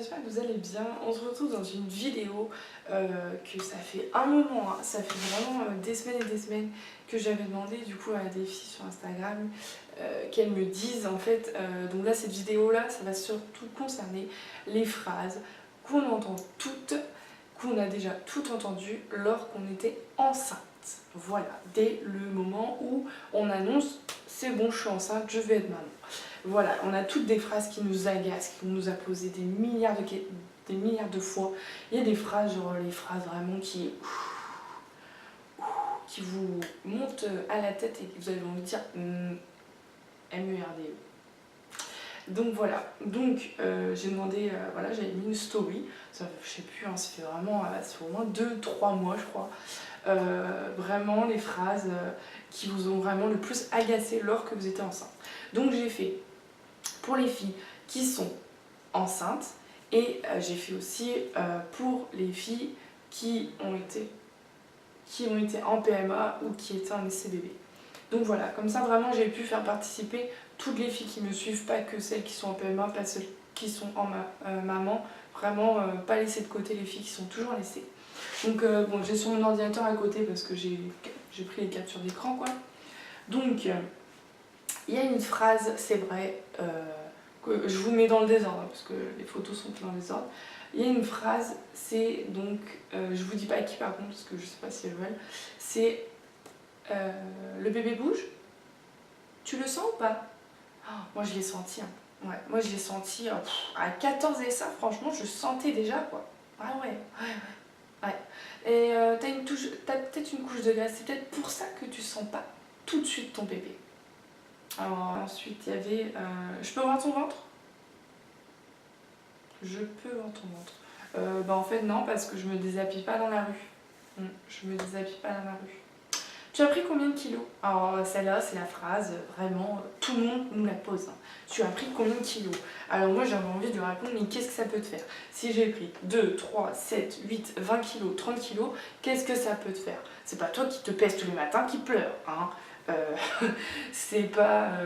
j'espère que vous allez bien. On se retrouve dans une vidéo que ça fait un moment, hein. Ça fait vraiment des semaines et des semaines que j'avais demandé du coup à des filles sur Instagram qu'elles me disent en fait. Donc là, cette vidéo là, ça va surtout concerner les phrases qu'on entend toutes, qu'on a déjà toutes entendues lorsqu'on était enceinte. Voilà, dès le moment où on annonce c'est bon, je suis enceinte, je vais être maman. Voilà, on a toutes des phrases qui nous agacent, qui nous a posé des milliards de fois. Il y a des phrases, genre les phrases vraiment qui vous montent à la tête et que vous avez envie de dire MERDE. Donc voilà, donc j'ai demandé, voilà, j'avais mis une story, ça, je sais plus, hein, ça fait vraiment, ça fait au moins 2-3 mois je crois. Vraiment les phrases qui vous ont vraiment le plus agacé lorsque vous étiez enceinte. Donc j'ai fait pour les filles qui sont enceintes et j'ai fait aussi pour les filles qui ont été en PMA ou qui étaient en essai bébé. Donc voilà, comme ça vraiment j'ai pu faire participer toutes les filles qui me suivent, pas que celles qui sont en PMA, pas celles qui sont en maman, vraiment pas laisser de côté les filles qui sont toujours en essai. Donc bon, j'ai sur mon ordinateur à côté parce que j'ai pris les captures d'écran quoi. Donc il y a une phrase, c'est vrai, que je vous mets dans le désordre parce que les photos sont dans le désordre. Il y a une phrase, c'est donc, je vous dis pas à qui par contre parce que je sais pas si elles veulent, c'est le bébé bouge, tu le sens ou pas? Oh, moi je l'ai senti, hein. Ouais, moi je l'ai senti à 14 et ça franchement je sentais déjà quoi. Ah ouais, ouais, ouais. Et t'as peut-être une couche de graisse, c'est peut-être pour ça que tu sens pas tout de suite ton bébé. Alors ensuite il y avait je peux voir ton ventre? Je peux voir ton ventre. Bah en fait non parce que je me déshabille pas dans la rue. Je me déshabille pas dans la rue. Tu as pris combien de kilos? Alors celle-là c'est la phrase vraiment tout le monde nous la pose, hein. Tu as pris combien de kilos? Alors moi j'avais envie de lui répondre mais qu'est-ce que ça peut te faire? Si j'ai pris 2, 3, 7, 8, 20 kilos, 30 kilos, qu'est-ce que ça peut te faire? C'est pas toi qui te pèses tous les matins qui pleure, hein. C'est pas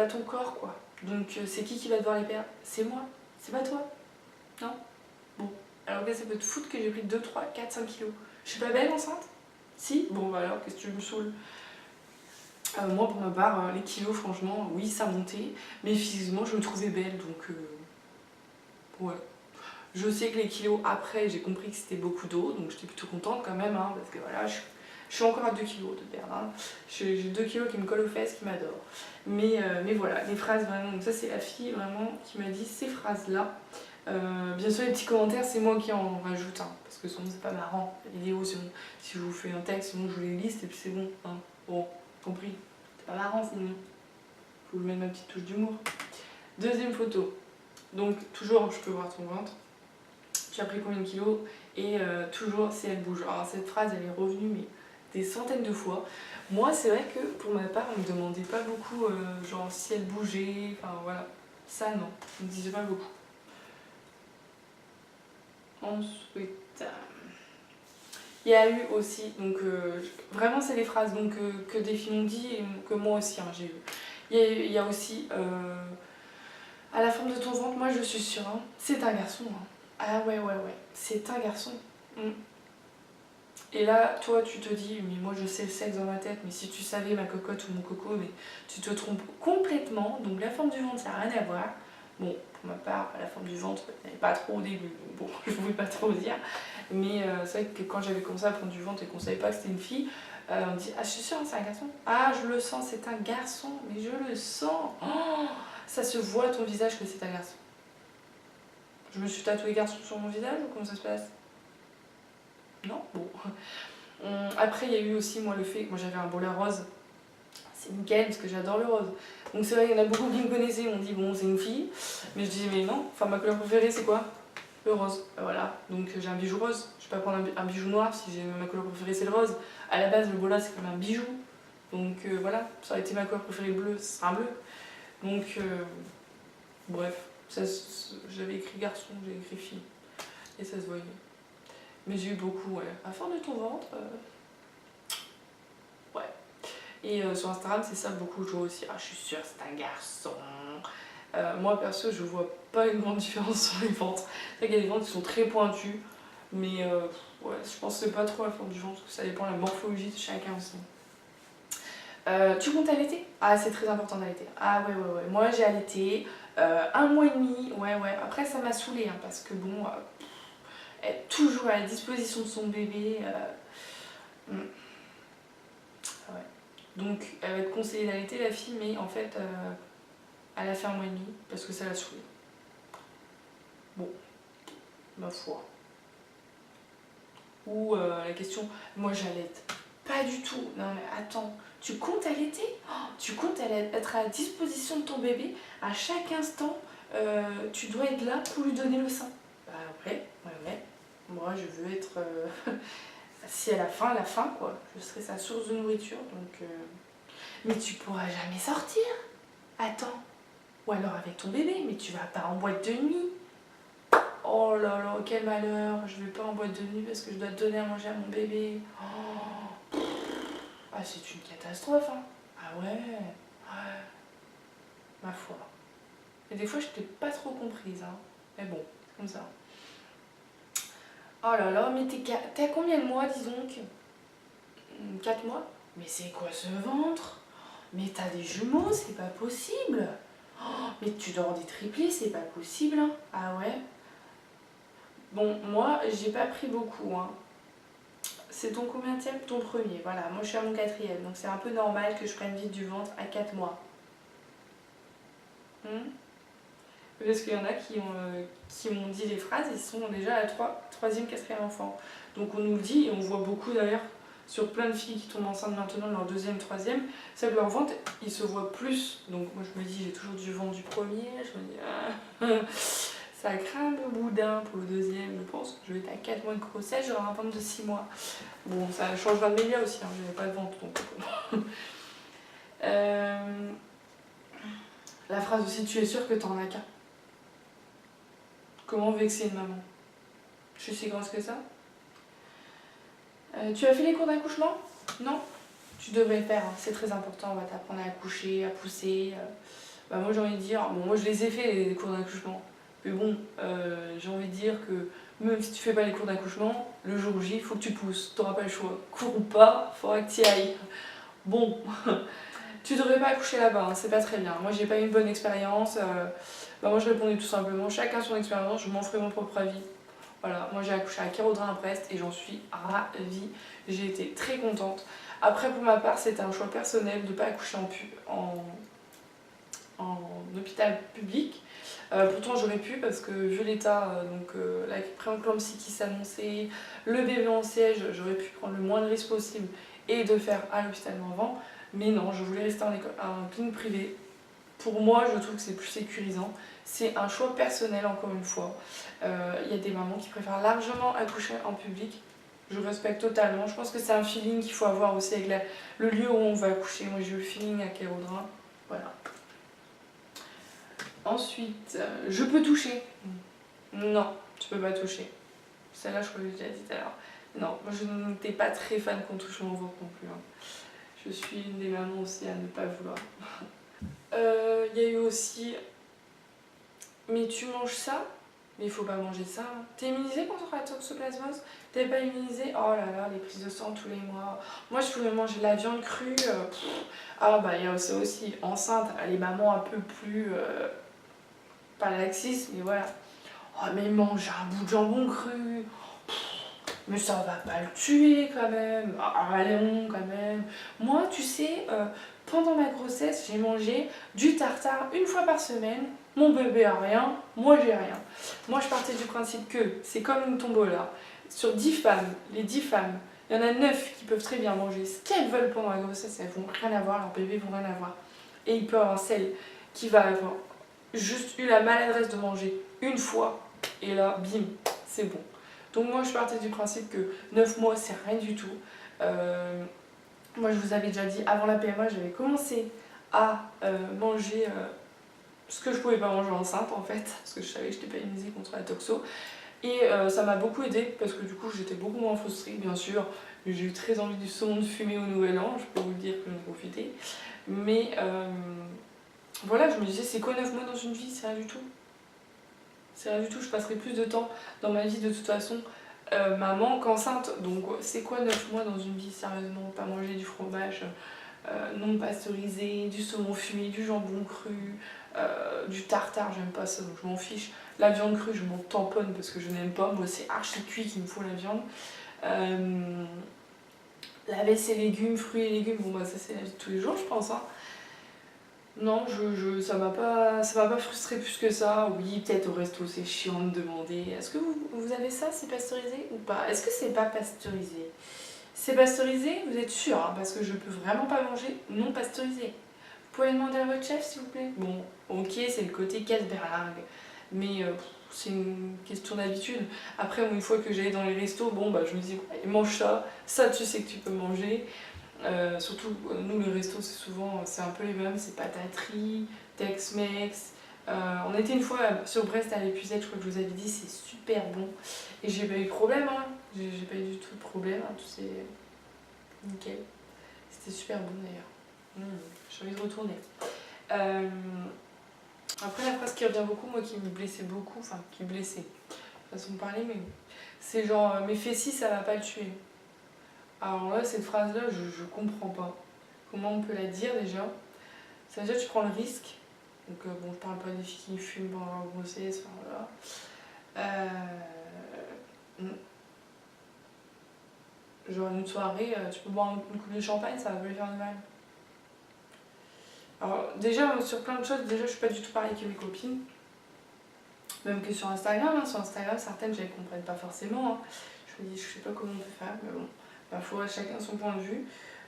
ton corps quoi. Donc c'est qui va devoir les perdre? C'est moi, c'est pas toi. Non? Bon. Alors que ça peut te foutre que j'ai pris 2, 3, 4, 5 kilos. Je suis pas belle enceinte? Si? Bon bah alors qu'est-ce que tu me saoules? Moi pour ma part, les kilos franchement, oui ça montait, mais physiquement je me trouvais belle donc ouais. Je sais que les kilos après j'ai compris que c'était beaucoup d'eau, donc j'étais plutôt contente quand même, hein, parce que voilà, je suis encore à 2 kilos de perdre, hein. J'ai 2 kilos qui me collent aux fesses, qui m'adorent. Mais voilà, les phrases vraiment, donc ça c'est la fille vraiment qui m'a dit ces phrases-là. Bien sûr les petits commentaires c'est moi qui en rajoute, hein, parce que sinon c'est pas marrant. La vidéo si je vous fais un texte, sinon je vous les liste et puis c'est bon, hein. Bon, compris. C'est pas marrant sinon. Faut lui mettre ma petite touche d'humour. Deuxième photo. Donc toujours je peux voir ton ventre. Tu as pris combien de kilos? Et toujours si elle bouge. Alors cette phrase elle est revenue mais des centaines de fois. Moi c'est vrai que pour ma part on me demandait pas beaucoup genre si elle bougeait, enfin voilà. Ça non, on me disait pas beaucoup. Ensuite, il y a eu aussi, donc vraiment c'est les phrases donc, que des filles m'ont dit et que moi aussi hein, j'ai eu. Il y a aussi à la forme de ton ventre, moi je suis sûre, hein, c'est un garçon. Hein. Ah ouais, c'est un garçon. Et là, toi tu te dis, mais moi je sais le sexe dans ma tête, mais si tu savais ma cocotte ou mon coco, mais tu te trompes complètement. Donc la forme du ventre, ça n'a rien à voir. Bon, pour ma part, la forme du ventre, il n'y avait pas trop au début, bon, je ne pouvais pas trop dire. Mais c'est vrai que quand j'avais commencé à prendre du ventre et qu'on ne savait pas que c'était une fille, on dit, ah je suis sûre, c'est un garçon. Ah je le sens, c'est un garçon, mais je le sens. Oh, ça se voit à ton visage que c'est un garçon. Je me suis tatoué garçon sur mon visage ou comment ça se passe? Non? Bon. Après, il y a eu aussi, moi, le fait que moi j'avais un bola rose. C'est nickel parce que j'adore le rose. Donc c'est vrai, il y en a beaucoup qui me connaissaient, m'ont dit bon, c'est une fille. Mais je disais, mais non, enfin ma couleur préférée, c'est quoi? Le rose. Voilà. Donc j'ai un bijou rose. Je vais pas prendre un bijou noir si ma couleur préférée, c'est le rose. À la base, le bola, c'est comme un bijou. Donc voilà, ça aurait été ma couleur préférée bleu, ce sera un bleu. Donc, bref, j'avais écrit garçon, j'ai écrit fille. Et ça se voyait. Mais j'ai eu beaucoup, ouais. À forme de ton ventre, ouais. Et sur Instagram, c'est ça beaucoup, je vois aussi. Ah, je suis sûre, c'est un garçon. Moi perso je vois pas une grande différence sur les ventres. C'est vrai qu'il y a des ventres qui sont très pointus, mais ouais, je pense que c'est pas trop la forme du ventre, parce que ça dépend de la morphologie de chacun aussi. Tu comptes allaiter? Ah, c'est très important d'allaiter. Ah ouais, ouais, ouais. Moi j'ai allaité 1 mois et demi, ouais, ouais. Après ça m'a saoulée, hein, parce que bon, être toujours à la disposition de son bébé. Ouais. Donc elle va être conseillée d'allaiter la fille, mais en fait elle a fait 1 mois et demi parce que ça l'a saoulée. Bon, ma foi. Ou la question, moi j'allaite. Pas du tout. Non mais attends, tu comptes allaiter? Tu comptes être à la disposition de ton bébé à chaque instant, tu dois être là pour lui donner le sein. Bah ouais, ouais, ouais. Moi je veux être si elle a faim, elle a faim quoi. Je serai sa source de nourriture donc. Mais tu pourras jamais sortir. Attends. Ou alors avec ton bébé, mais tu vas pas en boîte de nuit. Oh là là, quel malheur. Je vais pas en boîte de nuit parce que je dois donner à manger à mon bébé. Oh. Ah, c'est une catastrophe, hein. Ah ouais. Ouais. Ma foi. Et des fois, je t'ai pas trop comprise, hein. Mais bon, c'est comme ça. Oh là là, mais t'es à combien de mois, dis donc? 4 mois? Mais c'est quoi ce ventre? Mais t'as des jumeaux, c'est pas possible. Oh, mais tu dors des triplés, c'est pas possible, hein. Ah ouais? Bon, moi, j'ai pas pris beaucoup, hein. C'est ton combienième? Ton premier, voilà. Moi, je suis à mon 4e, donc c'est un peu normal que je prenne vite du ventre à 4 mois. Parce qu'il y en a qui m'ont dit les phrases, ils sont déjà à la 3e, 4e enfant. Donc on nous le dit, et on voit beaucoup d'ailleurs sur plein de filles qui tombent enceintes maintenant de leur 2e, 3e, c'est que leur ventre, il se voit plus. Donc moi je me dis, j'ai toujours du ventre du premier, je me dis, ah, ça craint le boudin pour le 2e, je pense que je vais être à 4 mois de grossesse, j'aurai un ventre de 6 mois. Bon, ça changera de média aussi, hein, je n'avais pas de ventre donc. La phrase aussi, tu es sûre que t'en as qu'un. Comment vexer une maman? Je suis si grosse que ça. Tu as fait les cours d'accouchement? Non? Tu devrais le faire, hein. C'est très important, on va t'apprendre à accoucher, à pousser. Bah moi j'ai envie de dire, bon moi je les ai fait les cours d'accouchement, mais bon, j'ai envie de dire que même si tu fais pas les cours d'accouchement, le jour J, il faut que tu pousses, t'auras pas le choix. Cours ou pas, faudra que tu y ailles. Bon, tu devrais pas accoucher là-bas, hein, c'est pas très bien. Moi j'ai pas eu une bonne expérience. Bah moi je répondais tout simplement, chacun son expérience, je m'en ferai mon propre avis. Voilà, moi j'ai accouché à Kéraudrin à Brest et j'en suis ravie. J'ai été très contente. Après pour ma part c'était un choix personnel de ne pas accoucher en hôpital public. Pourtant j'aurais pu parce que vu l'état, la prééclampsie qui s'annonçait, le bébé en siège, j'aurais pu prendre le moins de risques possible et de faire à l'hôpital Morvan. Mais non, je voulais rester en clinique privée. Pour moi, je trouve que c'est plus sécurisant. C'est un choix personnel, encore une fois. Il y a des mamans qui préfèrent largement accoucher en public. Je respecte totalement. Je pense que c'est un feeling qu'il faut avoir aussi avec le lieu où on va accoucher. Moi, j'ai eu le feeling à Kéraudrin. Voilà. Ensuite, je peux toucher. Non, tu peux pas toucher. Celle-là, je crois que j'ai déjà dit tout à l'heure. Non, moi, je n'étais pas très fan qu'on touche mon ventre non plus, hein. Je suis une des mamans aussi à ne pas vouloir. Il y a eu aussi, mais tu manges ça, mais il faut pas manger ça, hein. T'es immunisée contre la toxoplasmose? T'es pas immunisée? Oh là là, les prises de sang tous les mois. Moi je pouvais manger de la viande crue. Ah bah il y a aussi enceinte, les mamans un peu plus, pas laxistes, mais voilà. Oh mais mange un bout de jambon cru. Mais ça va pas le tuer quand même. Ah, allons quand même. Moi, tu sais, pendant ma grossesse, j'ai mangé du tartare une fois par semaine. Mon bébé a rien, moi j'ai rien. Moi, je partais du principe que c'est comme une tombola. Sur 10 femmes, les 10 femmes, il y en a 9 qui peuvent très bien manger ce qu'elles veulent pendant la grossesse. Elles vont rien avoir, leurs bébés vont rien avoir. Et il peut y avoir celle qui va avoir juste eu la maladresse de manger une fois. Et là, bim, c'est bon. Donc moi je partais du principe que 9 mois c'est rien du tout. Moi je vous avais déjà dit, avant la PMA j'avais commencé à manger ce que je pouvais pas manger enceinte en fait, parce que je savais que je n'étais pas immunisée contre la toxo. Et ça m'a beaucoup aidé parce que du coup j'étais beaucoup moins frustrée bien sûr. J'ai eu très envie du saumon de fumée au nouvel an, je peux vous le dire que j'en ai profité. Mais voilà, je me disais, c'est quoi 9 mois dans une vie? C'est rien du tout. C'est rien du tout, je passerai plus de temps dans ma vie de toute façon maman qu'enceinte. Donc c'est quoi 9 mois dans une vie, sérieusement? Pas manger du fromage non pasteurisé, du saumon fumé, du jambon cru, du tartare, j'aime pas ça, donc je m'en fiche. La viande crue, je m'en tamponne parce que je n'aime pas. Moi, c'est archi cuit qu'il me faut la viande. Laver ses légumes, fruits et légumes, bon bah ça c'est la vie de tous les jours, je pense. Hein. Non, ça m'a pas frustré plus que ça. Oui, peut-être au resto, c'est chiant de demander est-ce que vous avez ça, c'est pasteurisé ou pas? Est-ce que c'est pas pasteurisé? C'est pasteurisé, vous êtes sûr hein, parce que je peux vraiment pas manger non pasteurisé. Vous pouvez demander à votre chef s'il vous plaît? Bon, ok, c'est le côté casse-berlingue, mais c'est une question d'habitude. Après, une fois que j'allais dans les restos, bon bah je me dis mange ça tu sais que tu peux manger. Surtout, nous, le resto, c'est souvent, c'est un peu les mêmes, c'est pataterie, Tex-Mex. On était une fois sur Brest à l'Épuisette, je crois que je vous avais dit, c'est super bon. Et j'ai pas eu de problème, hein. J'ai pas eu du tout de problème, hein. Tout c'est nickel. C'était super bon d'ailleurs. J'ai envie de retourner. Après, la phrase qui revient beaucoup, moi qui me blessait beaucoup, enfin qui me blessait, façon de parler, mais c'est genre, mais fais ci, ça va pas le tuer. Alors là, cette phrase-là, je comprends pas. Comment on peut la dire déjà? Ça veut dire que tu prends le risque. Donc bon, je parle pas des filles qui fument pendant leur grossesse, enfin voilà. Genre une soirée, tu peux boire une coupe de champagne, ça va pas lui faire de mal. Alors déjà, sur plein de choses, déjà je suis pas du tout pareil que mes copines. Même que sur Instagram, hein. Sur Instagram, certaines, je les comprenne pas forcément. Hein. Je me dis, je sais pas comment on peut faire, mais bon. Il faudra chacun son point de vue.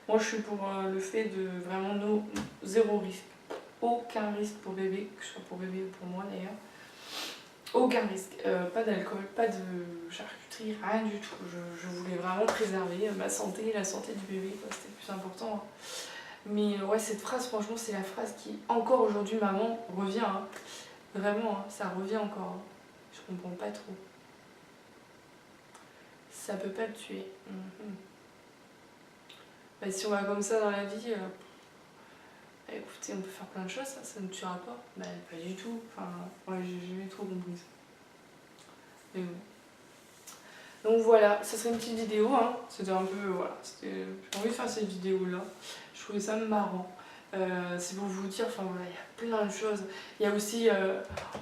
Moi, je suis pour le fait de vraiment zéro risque. Aucun risque pour bébé, que ce soit pour bébé ou pour moi d'ailleurs. Aucun risque. Pas d'alcool, pas de charcuterie, rien du tout. Je voulais vraiment préserver ma santé et la santé du bébé, c'était le plus important. Hein. Mais ouais, cette phrase, franchement, c'est la phrase qui, encore aujourd'hui, maman, revient. Hein. Vraiment, hein, ça revient encore. Hein. Je comprends pas trop. Ça peut pas le tuer. Bah, si on va comme ça dans la vie, écoutez, on peut faire plein de choses, ça ne tuera pas. Bah, pas du tout. Enfin, ouais, j'ai jamais trop compris ça. Mais bon. Donc voilà, ça serait une petite vidéo. Hein. C'était un peu. Voilà. J'ai envie de faire cette vidéo-là. Je trouvais ça marrant. C'est pour vous dire, enfin voilà, il y a plein de choses. Il y a aussi,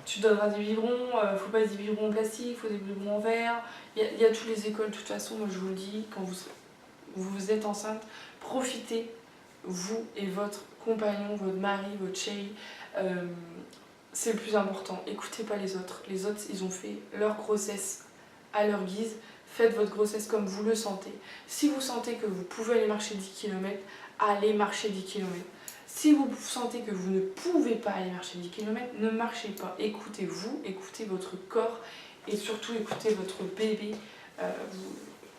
tu donneras des biberons, faut pas des biberons en plastique, faut des biberons en verre. Il y a toutes les écoles, de toute façon, moi je vous le dis, quand vous êtes enceinte, profitez, vous et votre compagnon, votre mari, votre chéri, c'est le plus important. Écoutez pas les autres. Les autres, ils ont fait leur grossesse à leur guise. Faites votre grossesse comme vous le sentez. Si vous sentez que vous pouvez aller marcher 10 km, allez marcher 10 km. Si vous sentez que vous ne pouvez pas aller marcher 10 km, ne marchez pas. Écoutez-vous, écoutez votre corps et surtout écoutez votre bébé.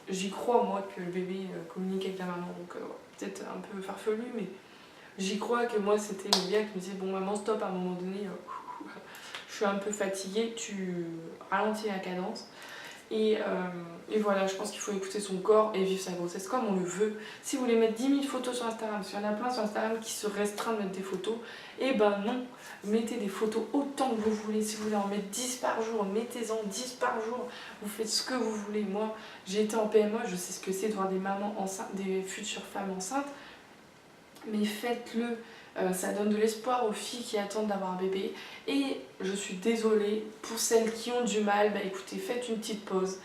J'y crois, moi, que le bébé communique avec la maman. Donc, peut-être un peu farfelu, mais j'y crois que moi, c'était le gars qui me disait bon, maman, stop, à un moment donné, je suis un peu fatiguée, tu ralentis la cadence. Et voilà, je pense qu'il faut écouter son corps et vivre sa grossesse comme on le veut. Si vous voulez mettre 10 000 photos sur Instagram, parce qu'il y en a plein sur Instagram qui se restreignent de mettre des photos, eh ben non, mettez des photos autant que vous voulez. Si vous voulez en mettre 10 par jour, mettez-en 10 par jour. Vous faites ce que vous voulez. Moi, j'ai été en PMA, je sais ce que c'est de voir des mamans enceintes, des futures femmes enceintes. Mais faites-le. Ça donne de l'espoir aux filles qui attendent d'avoir un bébé. Et je suis désolée pour celles qui ont du mal, bah écoutez, faites une petite pause.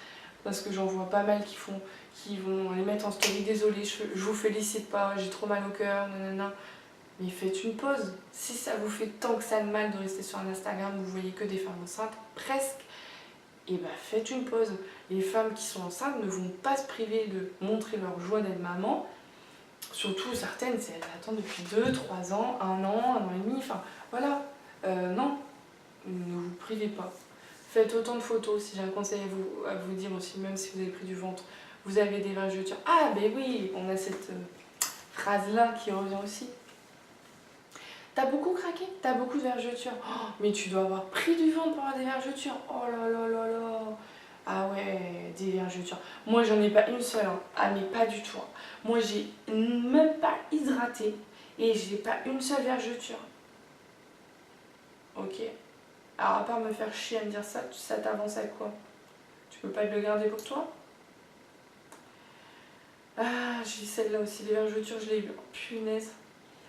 Parce que j'en vois pas mal qui vont les mettre en story. Désolée, je vous félicite pas, j'ai trop mal au cœur, nanana. Mais faites une pause. Si ça vous fait tant que ça de mal de rester sur un Instagram où vous voyez que des femmes enceintes, presque, et bah faites une pause. Les femmes qui sont enceintes ne vont pas se priver de montrer leur joie d'être maman. Surtout certaines, elles attendent depuis 2, 3 ans, 1 an, 1 an et demi, enfin voilà. Non, ne vous privez pas. Faites autant de photos, si j'ai un conseil à vous dire aussi, même si vous avez pris du ventre, vous avez des vergetures. Ah ben oui, on a cette phrase-là qui revient aussi. T'as beaucoup craqué? T'as beaucoup de vergetures? Oh, mais tu dois avoir pris du ventre pour avoir des vergetures. Oh là là là là. Ah ouais, des vergetures. Moi, j'en ai pas une seule. Hein. Ah, mais pas du tout. Hein. Moi, j'ai même pas hydraté et j'ai pas une seule vergeture. Ok. Alors à part me faire chier à me dire ça, ça t'avance à quoi? Tu peux pas le garder pour toi? Ah, j'ai celle-là aussi, les vergetures, je l'ai eu. Oh, punaise.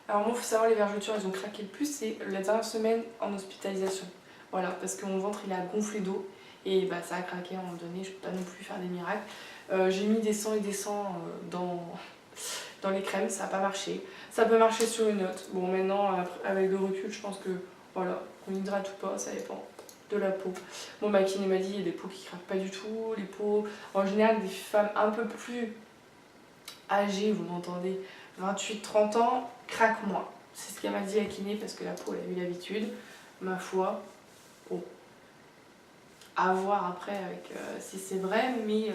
Alors moi, il faut savoir, les vergetures, elles ont craqué le plus, c'est la dernière semaine en hospitalisation. Voilà, parce que mon ventre, il a gonflé d'eau. Et bah, ça a craqué à un moment donné, je peux pas non plus faire des miracles. J'ai mis des sangs et des sangs dans les crèmes, ça n'a pas marché. Ça peut marcher sur une note. Bon, maintenant, avec le recul, je pense que, voilà, on hydrate ou pas, ça dépend de la peau. Bon, ma kiné m'a dit, il y a des peaux qui craquent pas du tout. Les peaux, en général, des femmes un peu plus âgées, vous m'entendez, 28-30 ans, craquent moins. C'est ce qu'elle m'a dit la kiné, parce que la peau, elle a eu l'habitude. Ma foi, bon, à voir après avec, si c'est vrai, mais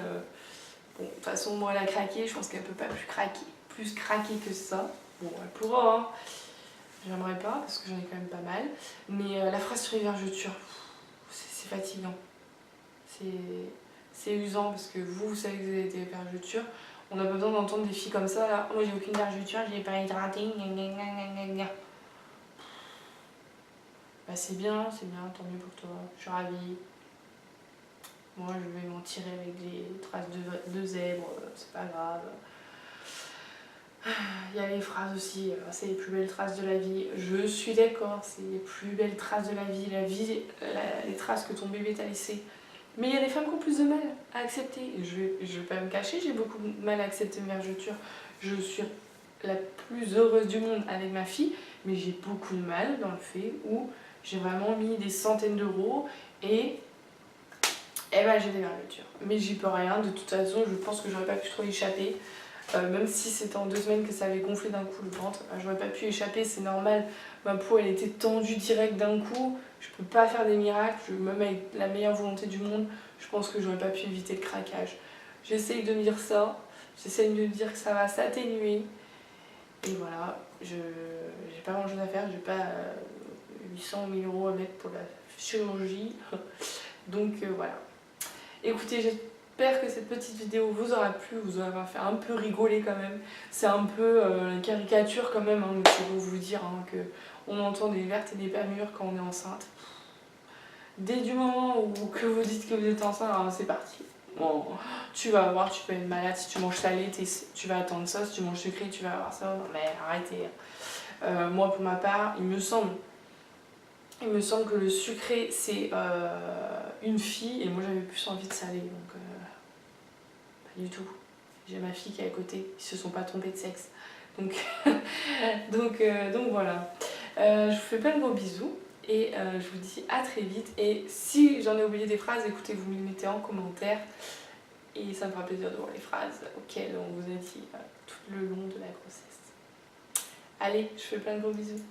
bon, de toute façon, moi, elle a craqué, je pense qu'elle peut pas plus craquer que ça. Bon, elle pourra, hein. J'aimerais pas, parce que j'en ai quand même pas mal. Mais la phrase sur les vergetures, c'est fatigant. C'est usant, parce que vous savez que vous avez des vergetures. On a besoin d'entendre des filles comme ça, là. Moi, j'ai aucune vergeture, j'ai pas hydraté, gna gna gna gna gna. Bah, c'est bien, tant mieux pour toi. Je suis ravie. Moi, je vais m'en tirer avec des traces de zèbre, c'est pas grave. Il y a les phrases aussi, c'est les plus belles traces de la vie. Je suis d'accord, c'est les plus belles traces de la vie, les traces que ton bébé t'a laissées. Mais il y a des femmes qui ont plus de mal à accepter. Je vais pas me cacher, j'ai beaucoup de mal à accepter mes vergetures. Je suis la plus heureuse du monde avec ma fille, mais j'ai beaucoup de mal dans le fait où j'ai vraiment mis des centaines d'euros et ben j'ai des vergetures. Mais j'y peux rien, de toute façon, je pense que j'aurais pas pu trop échapper. Même si c'était en 2 semaines que ça avait gonflé d'un coup le ventre, j'aurais pas pu échapper, c'est normal. Ma peau, elle était tendue direct d'un coup. Je peux pas faire des miracles, même avec la meilleure volonté du monde, je pense que j'aurais pas pu éviter le craquage. J'essaye de me dire ça, j'essaye de me dire que ça va s'atténuer. Et voilà, j'ai pas grand chose à faire, j'ai pas 800 000 euros à mettre pour la chirurgie. Donc voilà. Écoutez, j'espère que cette petite vidéo vous aura plu, vous aura fait un peu rigoler quand même. C'est un peu la caricature quand même, hein, c'est pour vous dire hein, qu'on entend des vertes et des pas mûres quand on est enceinte. Dès du moment où que vous dites que vous êtes enceinte, alors c'est parti. Bon, tu vas voir, tu peux être malade, si tu manges salé, tu vas attendre ça, si tu manges sucré, tu vas avoir ça. Non mais arrêtez. Moi pour ma part, il me semble que le sucré c'est une fille et moi j'avais plus envie de salé donc pas du tout. J'ai ma fille qui est à côté, ils se sont pas trompés de sexe. Donc, donc voilà. Je vous fais plein de gros bisous et je vous dis à très vite. Et si j'en ai oublié des phrases, écoutez, vous me les mettez en commentaire et ça me fera plaisir de voir les phrases auxquelles on vous a dit tout le long de la grossesse. Allez, je fais plein de gros bisous.